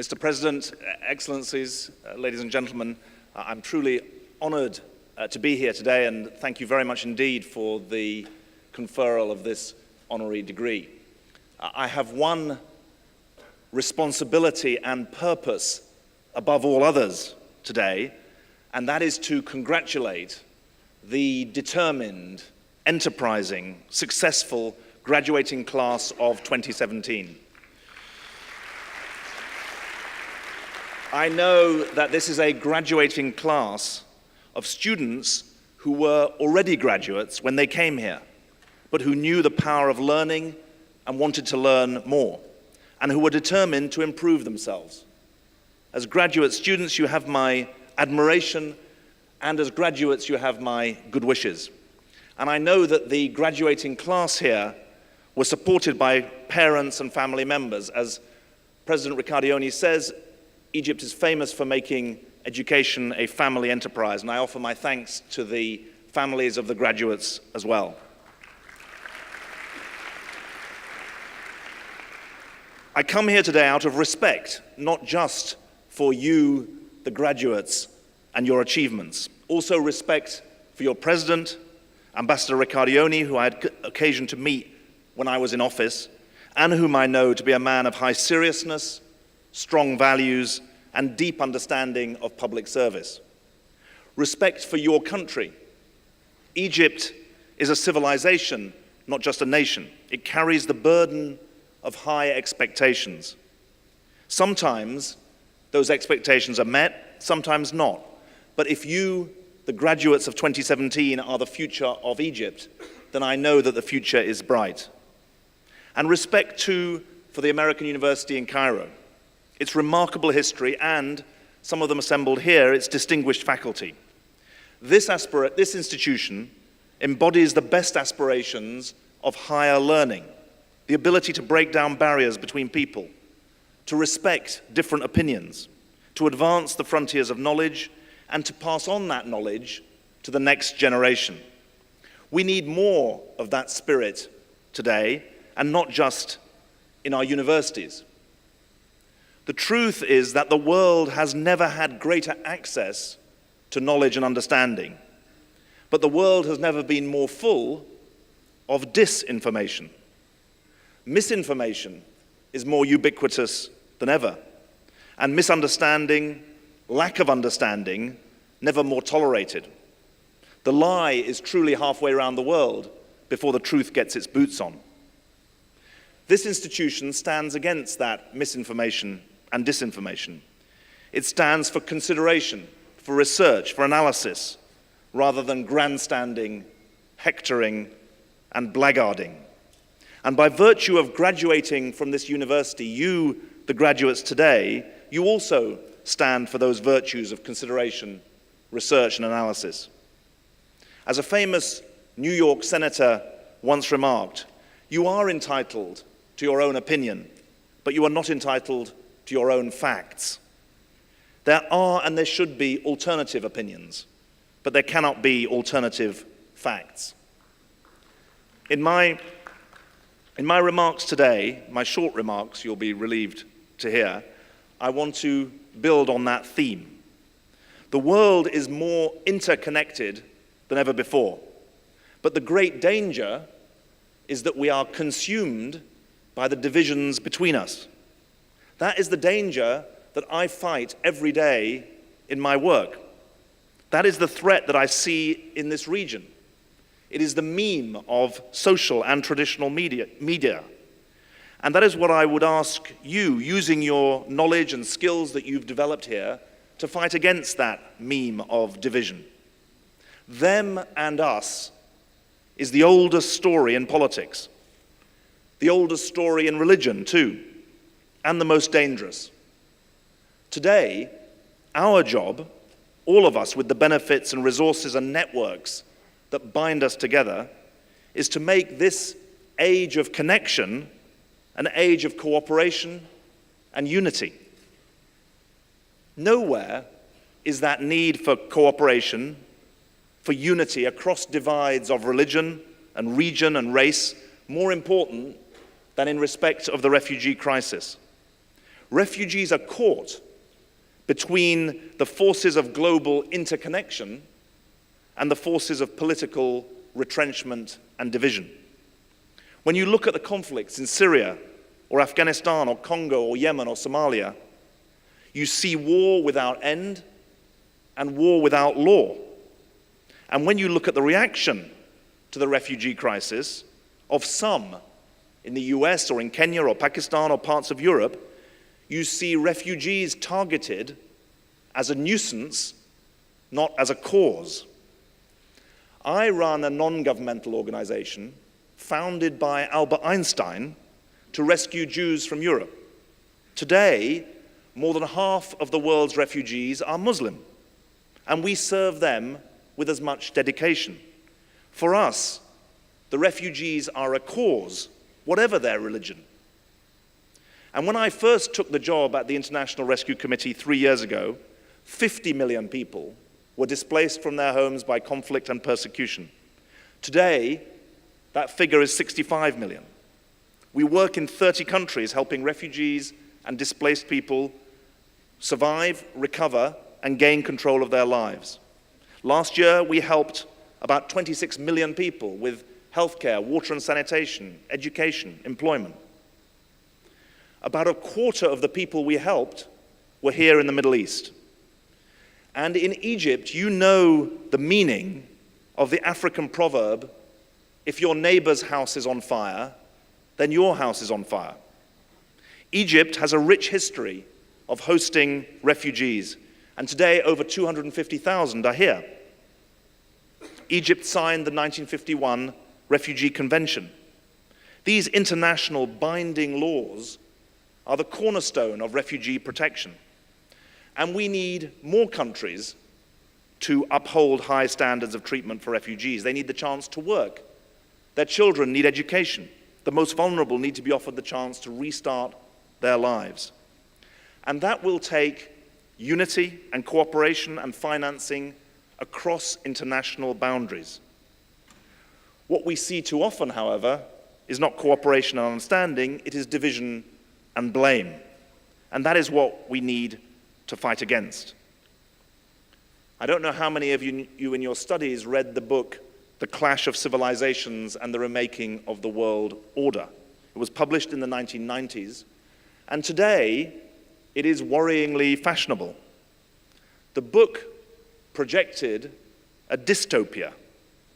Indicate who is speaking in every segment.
Speaker 1: Mr. President, Excellencies, ladies and gentlemen, I'm truly honored to be here today, and thank you very much indeed for the conferral of this honorary degree. I have one responsibility and purpose above all others today, and that is to congratulate the determined, enterprising, successful graduating class of 2017. I know that this is a graduating class of students who were already graduates when they came here, but who knew the power of learning and wanted to learn more, and who were determined to improve themselves. As graduate students, you have my admiration, and as graduates, you have my good wishes. And I know that the graduating class here was supported by parents and family members. As President Riccardioni says, Egypt is famous for making education a family enterprise, and I offer my thanks to the families of the graduates as well. I come here today out of respect, not just for you, the graduates, and your achievements. Also respect for your president, Ambassador Riccardioni, who I had occasion to meet when I was in office, and whom I know to be a man of high seriousness, strong values, and deep understanding of public service. Respect for your country. Egypt is a civilization, not just a nation. It carries the burden of high expectations. Sometimes those expectations are met, sometimes not. But if you, the graduates of 2017, are the future of Egypt, then I know that the future is bright. And respect, too, for the American University in Cairo, its remarkable history, and, some of them assembled here, its distinguished faculty. This institution embodies the best aspirations of higher learning, the ability to break down barriers between people, to respect different opinions, to advance the frontiers of knowledge, and to pass on that knowledge to the next generation. We need more of that spirit today, and not just in our universities. The truth is that the world has never had greater access to knowledge and understanding, but the world has never been more full of disinformation. Misinformation is more ubiquitous than ever, and misunderstanding, lack of understanding, never more tolerated. The lie is truly halfway around the world before the truth gets its boots on. This institution stands against that misinformation and disinformation. It stands for consideration, for research, for analysis, rather than grandstanding, hectoring, and blackguarding. And by virtue of graduating from this university, you, the graduates today, you also stand for those virtues of consideration, research, and analysis. As a famous New York senator once remarked, you are entitled to your own opinion, but you are not entitled to your own facts. There are and there should be alternative opinions, but there cannot be alternative facts. In my remarks today, my short remarks you'll be relieved to hear, I want to build on that theme. The world is more interconnected than ever before, but the great danger is that we are consumed by the divisions between us. That is the danger that I fight every day in my work. That is the threat that I see in this region. It is the meme of social and traditional media. And that is what I would ask you, using your knowledge and skills that you've developed here, to fight against that meme of division. Them and us is the oldest story in politics, the oldest story in religion too, and the most dangerous. Today, our job, all of us with the benefits and resources and networks that bind us together, is to make this age of connection an age of cooperation and unity. Nowhere is that need for cooperation, for unity across divides of religion and region and race more important than in respect of the refugee crisis. Refugees are caught between the forces of global interconnection and the forces of political retrenchment and division. When you look at the conflicts in Syria or Afghanistan or Congo or Yemen or Somalia, you see war without end and war without law. And when you look at the reaction to the refugee crisis of some in the US or in Kenya or Pakistan or parts of Europe, you see refugees targeted as a nuisance, not as a cause. I run a non-governmental organization founded by Albert Einstein to rescue Jews from Europe. Today, more than half of the world's refugees are Muslim, and we serve them with as much dedication. For us, the refugees are a cause, whatever their religion. And when I first took the job at the International Rescue Committee 3 years ago, 50 million people were displaced from their homes by conflict and persecution. Today, that figure is 65 million. We work in 30 countries helping refugees and displaced people survive, recover, and gain control of their lives. Last year, we helped about 26 million people with healthcare, water and sanitation, education, employment. About a quarter of the people we helped were here in the Middle East. And in Egypt, you know the meaning of the African proverb, if your neighbor's house is on fire, then your house is on fire. Egypt has a rich history of hosting refugees, and today over 250,000 are here. Egypt signed the 1951 Refugee Convention. These international binding laws are the cornerstone of refugee protection. And we need more countries to uphold high standards of treatment for refugees. They need the chance to work. Their children need education. The most vulnerable need to be offered the chance to restart their lives. And that will take unity and cooperation and financing across international boundaries. What we see too often, however, is not cooperation and understanding, it is division and blame. And that is what we need to fight against. I don't know how many of you in your studies read the book, The Clash of Civilizations and the Remaking of the World Order. It was published in the 1990s, and today it is worryingly fashionable. The book projected a dystopia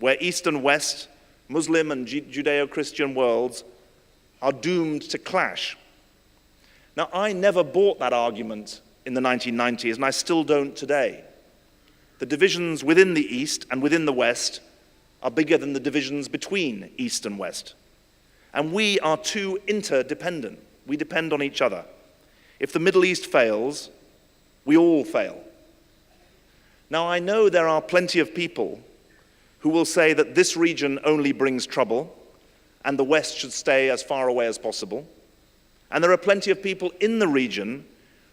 Speaker 1: where East and West, Muslim and Judeo-Christian worlds are doomed to clash. Now, I never bought that argument in the 1990s, and I still don't today. The divisions within the East and within the West are bigger than the divisions between East and West. And we are too interdependent. We depend on each other. If the Middle East fails, we all fail. Now, I know there are plenty of people who will say that this region only brings trouble and the West should stay as far away as possible. And there are plenty of people in the region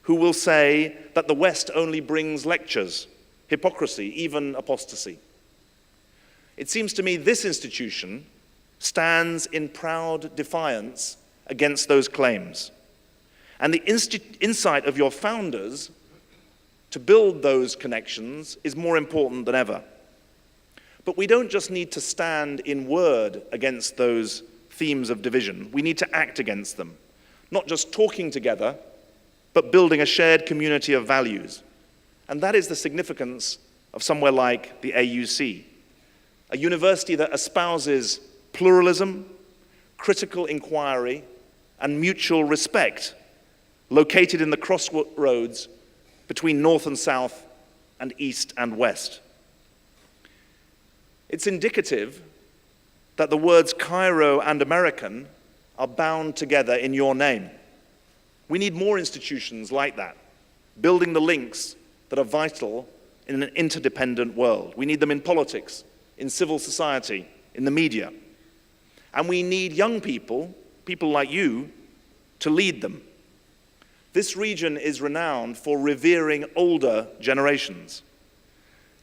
Speaker 1: who will say that the West only brings lectures, hypocrisy, even apostasy. It seems to me this institution stands in proud defiance against those claims. And the insight of your founders to build those connections is more important than ever. But we don't just need to stand in word against those themes of division. We need to act against them. Not just talking together, but building a shared community of values. And that is the significance of somewhere like the AUC, a university that espouses pluralism, critical inquiry, and mutual respect, located in the crossroads between North and South and East and West. It's indicative that the words Cairo and American are bound together in your name. We need more institutions like that, building the links that are vital in an interdependent world. We need them in politics, in civil society, in the media. And we need young people, people like you, to lead them. This region is renowned for revering older generations.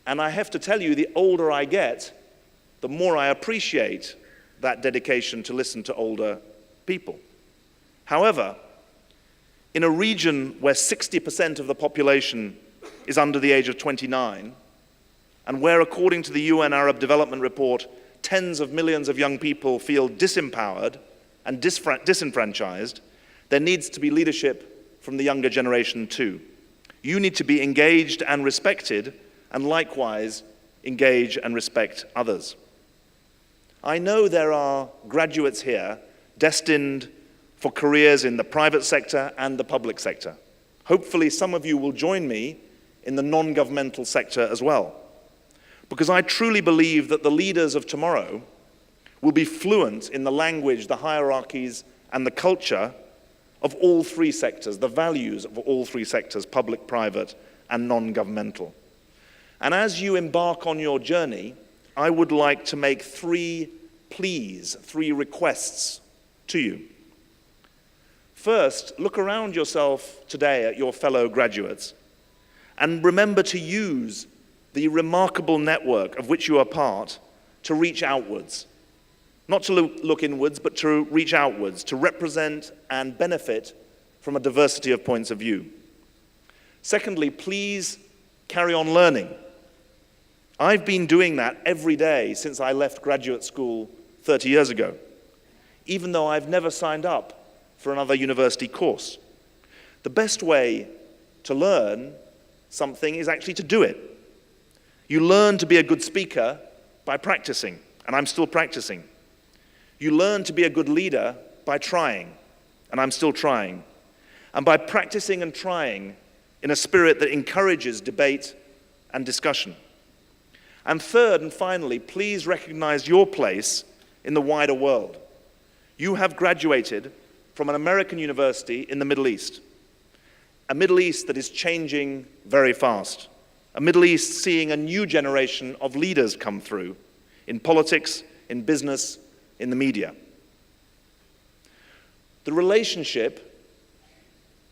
Speaker 1: And I have to tell you, the older I get, the more I appreciate that dedication to listen to older people. However, in a region where 60% of the population is under the age of 29, and where, according to the UN Arab Development Report, tens of millions of young people feel disempowered and disenfranchised, there needs to be leadership from the younger generation too. You need to be engaged and respected, and likewise engage and respect others. I know there are graduates here destined for careers in the private sector and the public sector. Hopefully some of you will join me in the non-governmental sector as well, because I truly believe that the leaders of tomorrow will be fluent in the language, the hierarchies, and the culture of all three sectors, the values of all three sectors, public, private, and non-governmental. And as you embark on your journey, I would like to make three pleas, three requests to you. First, look around yourself today at your fellow graduates and remember to use the remarkable network of which you are part to reach outwards. Not to look inwards, but to reach outwards, to represent and benefit from a diversity of points of view. Secondly, please carry on learning. I've been doing that every day since I left graduate school 30 years ago, even though I've never signed up for another university course. The best way to learn something is actually to do it. You learn to be a good speaker by practicing, and I'm still practicing. You learn to be a good leader by trying, and I'm still trying. And by practicing and trying in a spirit that encourages debate and discussion. And third and finally, please recognize your place in the wider world. You have graduated from an American university in the Middle East, a Middle East that is changing very fast, a Middle East seeing a new generation of leaders come through in politics, in business, in the media. The relationship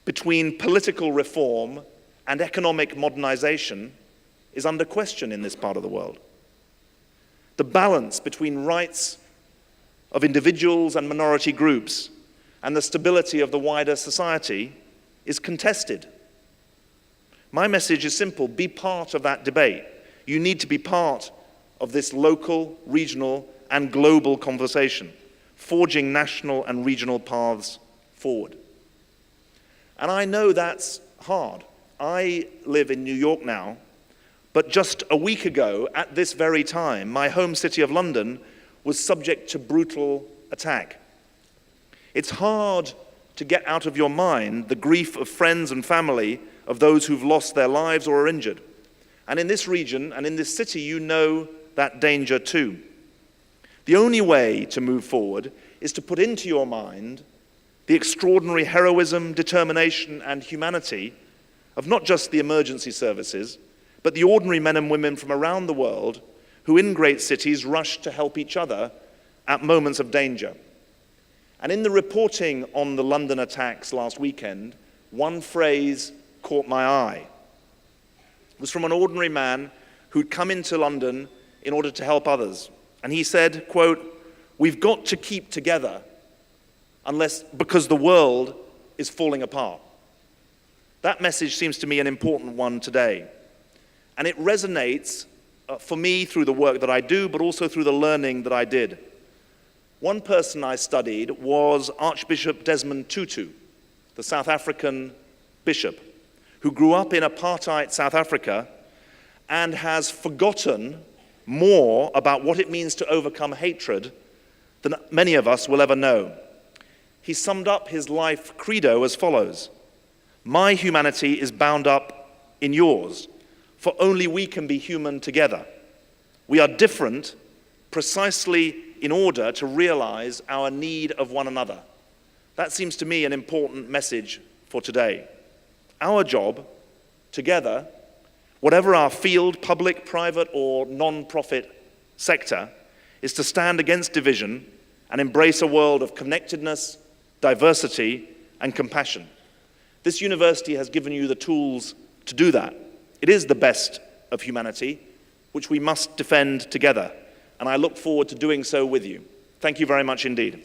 Speaker 1: between political reform and economic modernization is under question in this part of the world. The balance between rights of individuals and minority groups and the stability of the wider society is contested. My message is simple: be part of that debate. You need to be part of this local, regional, and global conversation, forging national and regional paths forward. And I know that's hard. I live in New York now, but just a week ago, at this very time, my home city of London was subject to brutal attack. It's hard to get out of your mind the grief of friends and family of those who've lost their lives or are injured. And in this region and in this city, you know that danger too. The only way to move forward is to put into your mind the extraordinary heroism, determination, and humanity of not just the emergency services, but the ordinary men and women from around the world who in great cities rush to help each other at moments of danger. And in the reporting on the London attacks last weekend, one phrase caught my eye. It was from an ordinary man who'd come into London in order to help others. And he said, quote, "We've got to keep together because the world is falling apart." That message seems to me an important one today. And it resonates for me through the work that I do, but also through the learning that I did. One person I studied was Archbishop Desmond Tutu, the South African bishop, who grew up in apartheid South Africa and has forgotten more about what it means to overcome hatred than many of us will ever know. He summed up his life credo as follows: "My humanity is bound up in yours, for only we can be human together. We are different precisely in order to realize our need of one another." That seems to me an important message for today. Our job, together, whatever our field, public, private, or non-profit sector, is to stand against division and embrace a world of connectedness, diversity, and compassion. This university has given you the tools to do that. It is the best of humanity, which we must defend together, and I look forward to doing so with you. Thank you very much indeed.